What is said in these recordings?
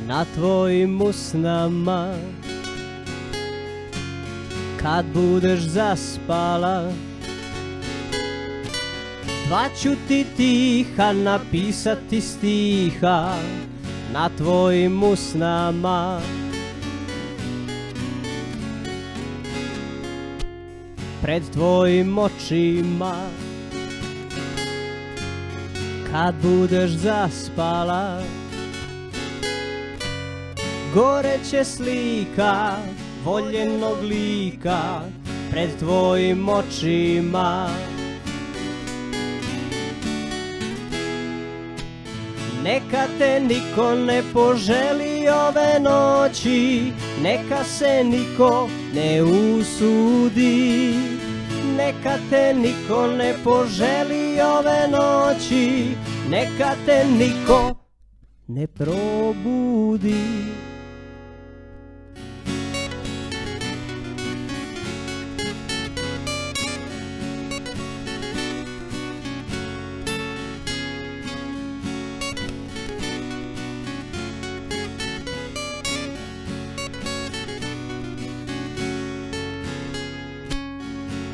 na tvojim usnama. Kad budeš zaspala, dva ću ti tiha napisati stiha na tvojim usnama. Pred tvojim očima, kad budeš zaspala, goreće slika voljenog lika pred tvojim očima. Neka te niko ne poželi ove noći, neka se niko ne usudi. Neka te niko ne poželi ove noći, neka te niko ne probudi.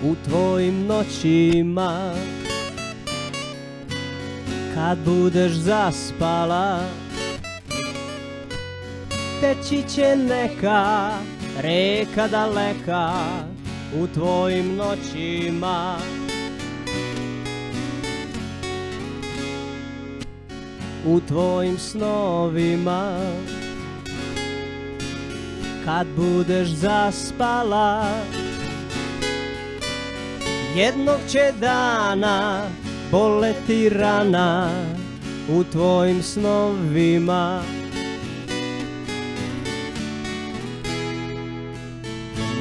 U tvojim noćima, kad budeš zaspala, teći će neka reka daleka u tvojim noćima. U tvojim snovima, kad budeš zaspala, jednog će dana boleti rana u tvojim snovima.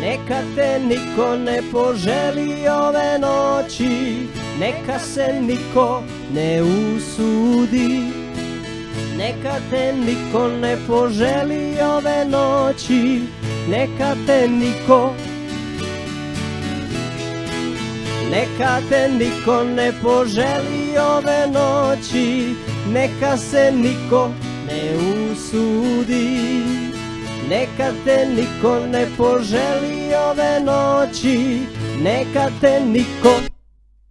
Neka te niko ne poželi ove noći, neka se niko ne usudi. Neka te niko ne poželi ove noći, neka te niko ne poželi ove noći, neka se niko ne usudi. Neka te niko ne poželi ove noći, neka te niko